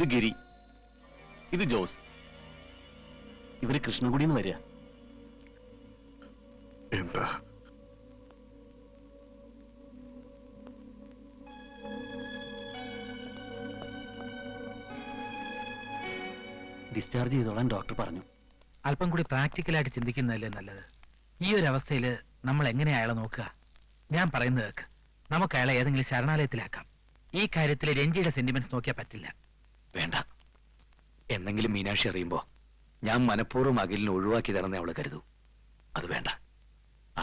ഇത് ഗിരി, ഇത് ജോസ്. ഇവര് കൃഷ്ണൻകുടിന്ന് വരിക. എന്താ? ഡിസ്ചാർജ് ചെയ്തോളാൻ ഡോക്ടർ പറഞ്ഞു. അല്പം കൂടി പ്രാക്ടിക്കലായിട്ട് ചിന്തിക്കുന്നതല്ലേ നല്ലത്. ഈ ഒരു അവസ്ഥയിൽ നമ്മൾ എങ്ങനെയാ അയാളെ നോക്കുക? ഞാൻ പറയുന്നത് കേൾക്ക്. നമുക്ക് അയാളെ ഏതെങ്കിലും ശരണാലയത്തിലാക്കാം. ഈ കാര്യത്തിൽ രഞ്ജിയുടെ സെന്റിമെന്റ്സ് നോക്കിയാൽ പറ്റില്ല. വേണ്ട. എന്നെങ്കിലും മീനാക്ഷി അറിയുമ്പോ ഞാൻ മനഃപൂർവ്വം അഖിലിനെ ഒഴിവാക്കിയതാണെന്ന് അവള് കരുതൂ. അത് വേണ്ട.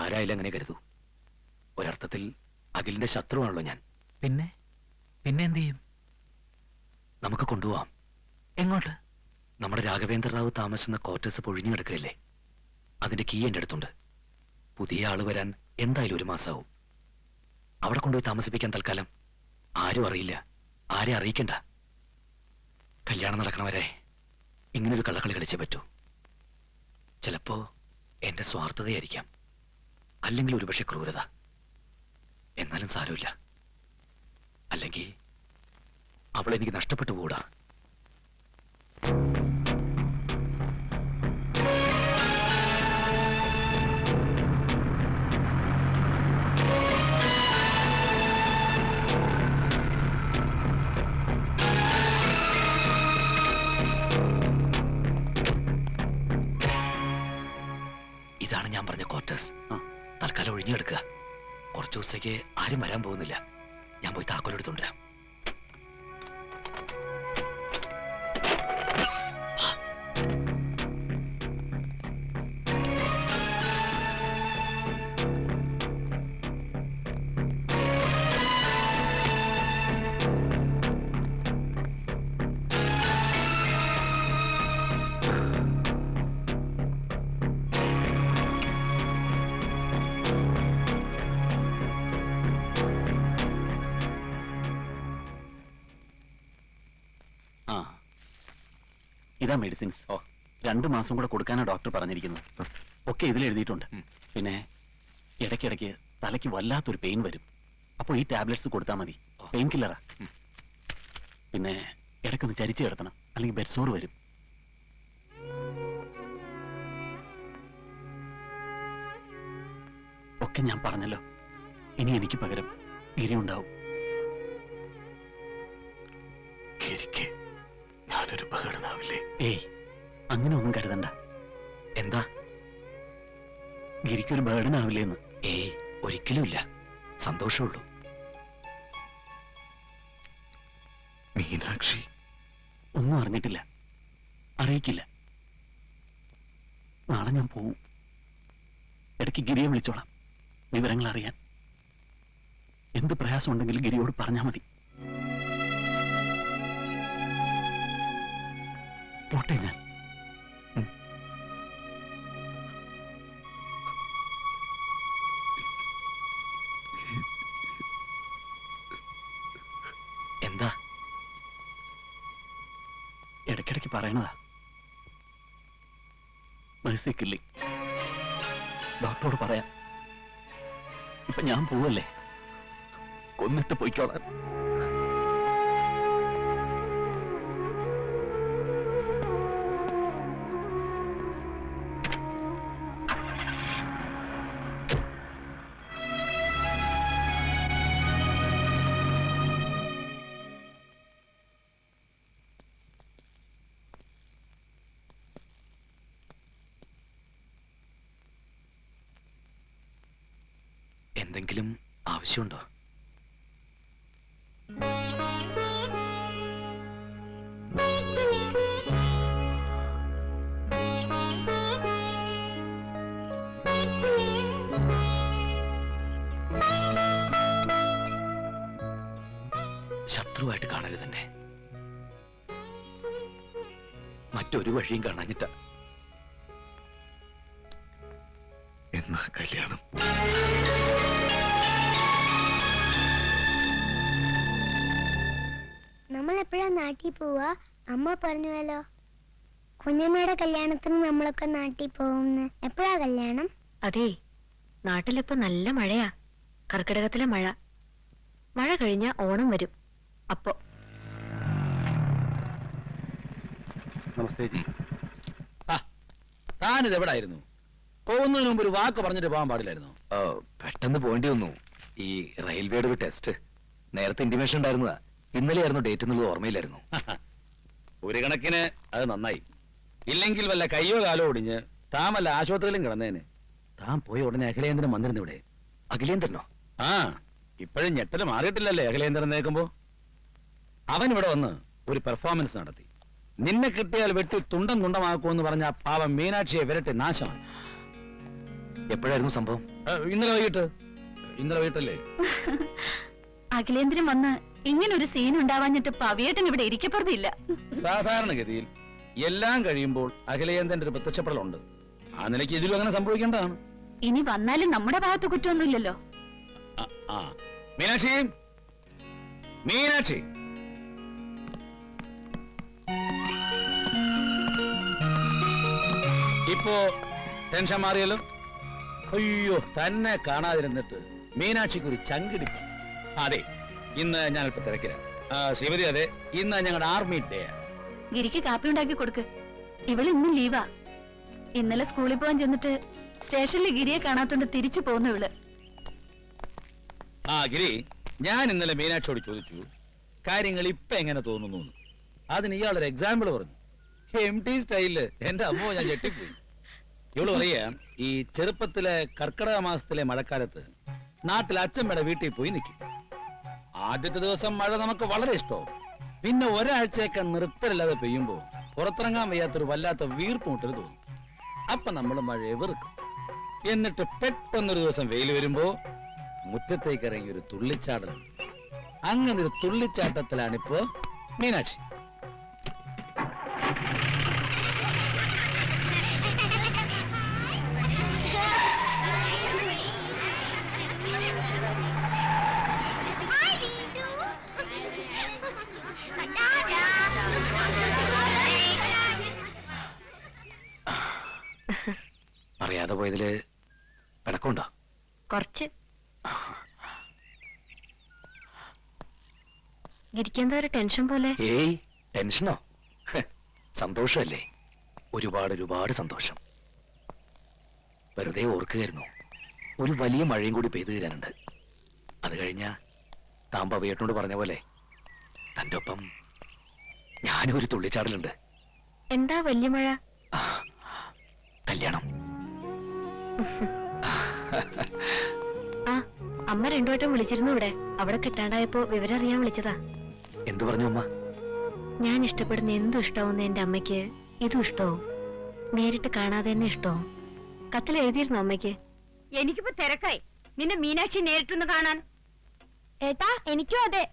ആരായാലും അങ്ങനെ കരുതൂ. ഒരർത്ഥത്തിൽ അഖിലിന്റെ ശത്രുവാണല്ലോ ഞാൻ. പിന്നെ പിന്നെ എന്ത് ചെയ്യും? നമുക്ക് കൊണ്ടുപോവാം. എങ്ങോട്ട്? നമ്മുടെ രാഘവേന്ദ്ര റാവു താമസിക്കുന്ന ക്വാർട്ടേഴ്സ് പൊഴിഞ്ഞു കിടക്കുകയല്ലേ, അതിന്റെ കീ എന്റെ അടുത്തുണ്ട്. പുതിയ ആള് വരാൻ എന്തായാലും 1 മാസമാവും. അവിടെ കൊണ്ടുപോയി താമസിപ്പിക്കാൻ തൽക്കാലം. ആരും അറിയില്ല, ആരെ അറിയിക്കണ്ട. കല്യാണം നടക്കണവരെ ഇങ്ങനൊരു കള്ളക്കളി കളിച്ചേ പറ്റൂ. ചിലപ്പോ എന്റെ സ്വാർത്ഥതയായിരിക്കാം, അല്ലെങ്കിൽ ഒരുപക്ഷെ ക്രൂരത. എന്നാലും സാരമില്ല. അല്ലെങ്കിൽ അവളെനിക്ക് നഷ്ടപ്പെട്ടു കൂടാ. ഇതാണ് ഞാൻ പറഞ്ഞ ക്വാർട്ടേഴ്സ്. തൽക്കാലം ഒഴിഞ്ഞു കിടക്കുക. കുറച്ചു ദിവസത്തേക്ക് ആരും വരാൻ പോകുന്നില്ല. ഞാൻ പോയി താക്കോലെടുത്തുകൊണ്ടുവരാം. ഇതാ മെഡിസിൻസ്. 2 മാസം കൂടെ കൊടുക്കാനാണ് ഡോക്ടർ പറഞ്ഞിരിക്കുന്നത്. ഒക്കെ ഇതിൽ എഴുതിയിട്ടുണ്ട്. പിന്നെ ഇടയ്ക്കിടയ്ക്ക് തലയ്ക്ക് വല്ലാത്തൊരു പെയിൻ വരും. അപ്പോൾ ഈ ടാബ്ലറ്റ്സ് കൊടുത്താൽ മതി. പെയിൻ കില്ലറാ. പിന്നെ ഇടയ്ക്കൊന്ന് ചരിച്ചു കിടത്തണം, അല്ലെങ്കിൽ ബെഡ്സോർ വരും. ഒക്കെ ഞാൻ പറഞ്ഞല്ലോ. ഇനി എനിക്ക് പകരം ഗിരി ഉണ്ടാവും. ഗിരിക്ക് ഞാനൊരു പകടനാവില്ലേ? ഏയ്, അങ്ങനെ ഒന്നും കരുതണ്ട. എന്താ? ഗിരിക്കൊരു ബേർഡനാവില്ലേന്ന്? ഏയ്, ഒരിക്കലുമില്ല. സന്തോഷമുള്ളൂ. മീനാക്ഷി ഒന്നും അറിഞ്ഞിട്ടില്ല, അറിയിക്കില്ല. നാളെ ഞാൻ പോവും. ഇടയ്ക്ക് ഗിരിയെ വിളിച്ചോളാം, വിവരങ്ങൾ അറിയാൻ. എന്ത് പ്രയാസം ഉണ്ടെങ്കിലും ഗിരിയോട് പറഞ്ഞാൽ മതി. പോട്ടെ ഞാൻ. എന്താ? ഇടയ്ക്കിടയ്ക്ക് പറയണതാ. മനസ്സിക്കില്ലേ? ഡോക്ടറോട് പറയാം. ഇപ്പൊ ഞാൻ പോവല്ലേ, കൊന്നിട്ട് പോയിക്കോളാം. എന്തെങ്കിലും ആവശ്യമുണ്ടോ? ശത്രുവായിട്ട് കാണരുത് തന്നെ. മറ്റൊരു വഴിയും കാണാഞ്ഞിട്ട. എന്നാ കല്യാണം? നമ്മൾ എപ്പോഴാ നാട്ടിൽ പോവാ? അമ്മ പറഞ്ഞുവല്ലോ കുഞ്ഞമ്മയുടെ കല്യാണത്തിന് നമ്മളൊക്കെ നാട്ടിൽ പോകുന്നു. എപ്പോഴാ കല്യാണം? അതെ, നാട്ടിലിപ്പോ നല്ല മഴയാ. കർക്കിടകത്തിലെ മഴ. മഴ കഴിഞ്ഞ ഓണം വരും. അപ്പോ നമസ്തേ ജി. താനിത് എവിടായിരുന്നു? പോകുന്നതിന് മുമ്പ് ഒരു വാക്ക് പറഞ്ഞിട്ട് പോകാൻ പാടില്ലായിരുന്നു. പെട്ടെന്ന് പോകേണ്ടി വന്നു. ഈ റെയിൽവേയുടെ ഒരു ടെസ്റ്റ് നേരത്തെ ഇന്റിമേഷൻ ഉണ്ടായിരുന്നതാ. ഇന്നലെയായിരുന്നു ഡേറ്റ് എന്നുള്ളത് ഓർമ്മയില്ലായിരുന്നു. ഒരു കണക്കിന് അത് നന്നായി. ഇല്ലെങ്കിൽ വല്ല കയ്യോ കാലോ ഒടിഞ്ഞ് താൻ വല്ല ആശുപത്രിയിലും കിടന്നേന്. താൻ പോയ ഉടനെ അഖിലേന്ദ്രൻ വന്നിരുന്നു ഇവിടെ. അഖിലേന്ദ്രനോ? ആ, ഇപ്പോഴും ഞെട്ടല് മാറിയിട്ടില്ലല്ലേ അഖിലേന്ദ്രൻ നേക്കുമ്പോ? അവൻ ഇവിടെ വന്ന് ഒരു പെർഫോമൻസ് നടത്തി. നിന്നെ കിട്ടിയാൽ വെട്ടി തുണ്ടം തുണ്ടമാക്കുമെന്ന് പറഞ്ഞ ആ പാവം മീനാക്ഷിയെ വിരട്ടി നാശമാണ്. എപ്പോഴായിരുന്നു സംഭവം? ഇന്നലെ വൈകിട്ടല്ലേ? അഖിലേന്ദ്രൻ വന്ന് ഇങ്ങനെ ഒരു സീൻ ഉണ്ടാവാഞ്ഞിട്ട് പവിയേട്ടൻ ഇവിടെ ഇരിക്കപ്പുറത്തില്ല. സാധാരണഗതിയിൽ എല്ലാം കഴിയുമ്പോൾ അഖിലേന്ദ്രന്റെ ഒരു പ്രത്യക്ഷപ്പെടലുണ്ട്. ആ നിലയ്ക്ക് ഇതിലും അങ്ങനെ സംഭവിക്കേണ്ടതാണ്. ഇനി വന്നാലും നമ്മുടെ ഭാഗത്ത് കുറ്റമൊന്നുമില്ലല്ലോ. ആ മീനാക്ഷി, മീനാക്ഷി, ഇപ്പോ ടെൻഷൻ മാറിയല്ലോ. അയ്യോ, തന്നെ കാണാതിരുന്നിട്ട് മീനാക്ഷിക്ക് ഒരു ചങ്കിടിപ്പ്. അതെ, ഇന്ന് ഞാനിപ്പോ തിരക്കില്ല. ശ്രീമതി, അതെ, ഇന്ന് ഞങ്ങളുടെ ആർമി ഡേ. ഗിരിക്ക് കാപ്പി ഉണ്ടാക്കി കൊടുക്ക്. ഇവള് ഇന്നും ലീവാ. ഇന്നലെ സ്കൂളിൽ പോകാൻ ചെന്നിട്ട് സ്റ്റേഷനിൽ ഗിരിയെ കാണാത്തോണ്ട് തിരിച്ചു പോകുന്നു ഇവള്. ഗിരി, ഞാൻ ഇന്നലെ മീനാക്ഷിയോട് ചോദിച്ചു കാര്യങ്ങൾ ഇപ്പൊ എങ്ങനെ തോന്നുന്നു. അതിന് ഇയാളൊരു എക്സാമ്പിൾ പറഞ്ഞു. MT സ്റ്റൈലില്. എന്റെ അമ്മോ, ഞാൻ ഞെട്ടിപ്പോയി. ഇവള് പറയാ, ഈ ചെറുപ്പത്തിലെ കർക്കിടക മാസത്തിലെ മഴക്കാലത്ത് നാട്ടിൽ അച്ഛമ്മയുടെ വീട്ടിൽ പോയി നിൽക്കും. ആദ്യത്തെ ദിവസം മഴ നമുക്ക് വളരെ ഇഷ്ടവും. പിന്നെ ഒരാഴ്ചയൊക്കെ നിർത്തലില്ലാതെ പെയ്യുമ്പോ പുറത്തിറങ്ങാൻ വയ്യാത്തൊരു വല്ലാത്ത വീർപ്പുമുട്ടൽ തോന്നും. അപ്പൊ നമ്മൾ മഴയെ വെറുക്കും. എന്നിട്ട് പെട്ടെന്നൊരു ദിവസം വെയിൽ വരുമ്പോ മുറ്റത്തേക്ക് ഇറങ്ങി ഒരു തുള്ളിച്ചാടൽ. അങ്ങനെ ഒരു തുള്ളിച്ചാട്ടത്തിലാണിപ്പോ മീനാക്ഷി. അറിയാതെ പോയതില് പിണക്കമുണ്ടോ? കുറച്ച്. ഗിരിക്കെന്താ ഒരു ടെൻഷൻ പോലെ? ഏയ്, ടെൻഷനോ? സന്തോഷമല്ലേ, ഒരുപാട് സന്തോഷം. വെറുതെ ഓർക്കുകയായിരുന്നു, ഒരു വലിയ മഴയും കൂടി പെയ്തു തീരാനുണ്ട്. അത് കഴിഞ്ഞ താൻ പവിയേട്ടനോട് പറഞ്ഞ പോലെ തന്റെ ഒപ്പം ഞാനും ഒരു തുള്ളിച്ചാടലുണ്ട്. എന്താ വലിയ മഴ? കല്യാണം. ആ, അമ്മ രണ്ടു വട്ടം വിളിച്ചിരുന്നു ഇവിടെ. അവിടെ കിട്ടാണ്ടായപ്പോ വിവരം അറിയാൻ വിളിച്ചതാ. എന്തു പറഞ്ഞു അമ്മ? ഞാൻ ഇഷ്ടപ്പെടുന്ന എന്തും ഇഷ്ടമാവുന്ന എന്റെ അമ്മയ്ക്ക് ഇതും ഇഷ്ടവും. നേരിട്ട് കാണാതെ തന്നെ ഇഷ്ടവും. കത്തിൽ എഴുതിയിരുന്നു അമ്മയ്ക്ക്. എനിക്കിപ്പോ തിരക്കായി നിന്നെ മീനാക്ഷി നേരിട്ടൊന്ന് കാണാൻ. ഏട്ടാ, എനിക്കും അതെ.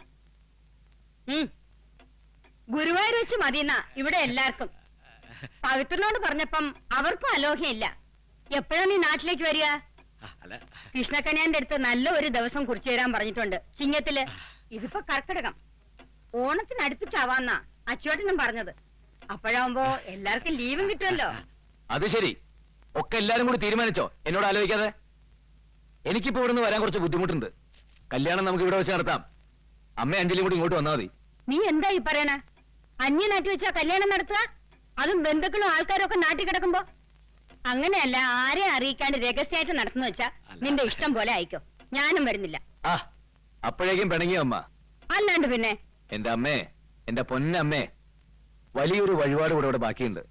ഗുരുവായൂർ വെച്ച് മതിയെന്നാ ഇവിടെ എല്ലാവർക്കും. പവിത്രനോട് പറഞ്ഞപ്പം അവർക്കും അലോഹ്യമില്ല. എപ്പോഴാ നീ നാട്ടിലേക്ക് വരിക? കൃഷ്ണക്കണ്യാന്റെ അടുത്ത് നല്ല ഒരു ദിവസം കുറിച്ചു തരാൻ പറഞ്ഞിട്ടുണ്ട്. ചിങ്ങത്തില്. ഇതിപ്പോ കർക്കിടകം. ഓണത്തിന് അടുപ്പിച്ചാവാന്നാ അച്ചുവേട്ടനും പറഞ്ഞത്. അപ്പോഴാവുമ്പോ എല്ലാവർക്കും ലീവും കിട്ടുമല്ലോ. അത് ശരി, ഒക്കെ എല്ലാരും കൂടി തീരുമാനിച്ചോ എന്നോട് ആലോചിക്കാതെ? എനിക്കിപ്പോ ഇവിടുന്ന് വരാൻ കുറച്ച് ബുദ്ധിമുട്ടുണ്ട്. കല്യാണം നമുക്ക് ഇവിടെ വെച്ച് നടത്താം. അമ്മ അഞ്ജലിയും കൂടി ഇങ്ങോട്ട് വന്നാൽ മതി. നീ എന്താ ഈ പറയണ? അന്യ നാട്ടിൽ വെച്ചാ കല്യാണം നടത്തുക? അതും ബന്ധുക്കളും ആൾക്കാരും ഒക്കെ നാട്ടിൽ കിടക്കുമ്പോ? അങ്ങനെയല്ല, ആരെ അറിയിക്കാണ്ട് രഹസ്യമായിട്ട് നടത്തുന്ന വെച്ചാ നിന്റെ ഇഷ്ടം പോലെ ആയിക്കോ. ഞാനും വരുന്നില്ല. അപ്പോഴേക്കും പിണങ്ങിയോ അമ്മ? അല്ലാണ്ട് പിന്നെ. എന്റെ അമ്മേ, എന്റെ പൊന്നമ്മേ, വലിയൊരു വഴിപാട് കൂടെ ഇവിടെ ബാക്കിയുണ്ട്.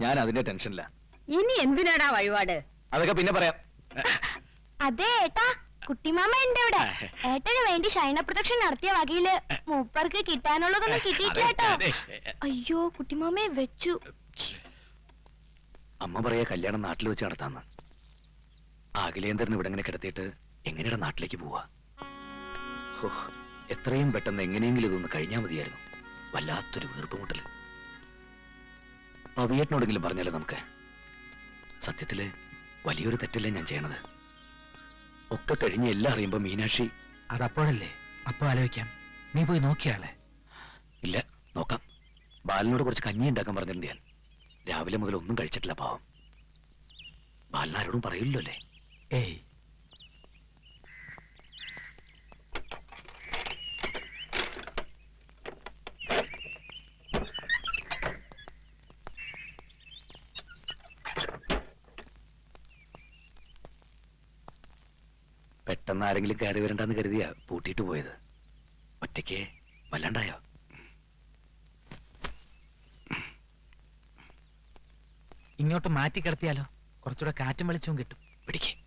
ഞാൻ അതിന്റെ ടെൻഷനില്ല. ഇനി എന്തിനാടാ വഴിപാട്? അതൊക്കെ പിന്നെ പറയാം. അതെ ഏട്ടാ, കുട്ടിമാമ ഉണ്ട് ഇവിടെ. ഏട്ടന് വേണ്ടി ശയന പ്രദക്ഷിണ നടത്തിയ വകയില് മൂപ്പർക്ക് കിട്ടാനുള്ളതൊന്നും കിട്ടിയിട്ടില്ല കേട്ടോ. അയ്യോ, കുട്ടിമാമയെ വെച്ചു. അമ്മ പറയാ കല്യാണം നാട്ടിൽ വെച്ച് നടത്താന്ന്. അഖിലേന്ദ്രൻ ഇവിടെ ഇങ്ങനെ കിടത്തിയിട്ട് എങ്ങനെയാ നാട്ടിലേക്ക് പോവാ? എത്രയും പെട്ടെന്ന് എങ്ങനെയെങ്കിലും ഇതൊന്ന് കഴിഞ്ഞാൽ മതിയായിരുന്നു. വല്ലാത്തൊരു വീർപ്പുമുട്ടല്. പവിയേട്ടനോടെങ്കിലും പറഞ്ഞാലോ നമുക്ക്? സത്യത്തില് വലിയൊരു തെറ്റല്ലേ ഞാൻ ചെയ്യണത്. ഒക്കെ കഴിഞ്ഞ് എല്ലാം അറിയുമ്പോ മീനാക്ഷി. അതപ്പോഴല്ലേ, അപ്പൊ ആലോചിക്കാം. നീ പോയി നോക്കിയാളെ. ഇല്ല, നോക്കാം. ബാലനോട് കുറച്ച് കഞ്ഞി ഉണ്ടാക്കാൻ പറഞ്ഞിട്ടുണ്ട് ഞാൻ. രാവിലെ മുതൽ ഒന്നും കഴിച്ചിട്ടില്ല പാവം. ബാലനാരോടും പറയില്ലല്ലോ അല്ലേ? ഏയ്, പെട്ടെന്ന് ആരെങ്കിലും കയറി വരണ്ടെന്ന് കരുതിയാ പൂട്ടിയിട്ട് പോയത്. ഒറ്റയ്ക്ക് വല്ലാണ്ടായോ? ഇങ്ങോട്ട് മാറ്റി കിടത്തിയാലോ? കുറച്ചുകൂടെ കാറ്റും വെളിച്ചവും കിട്ടും. പിടിക്കേ.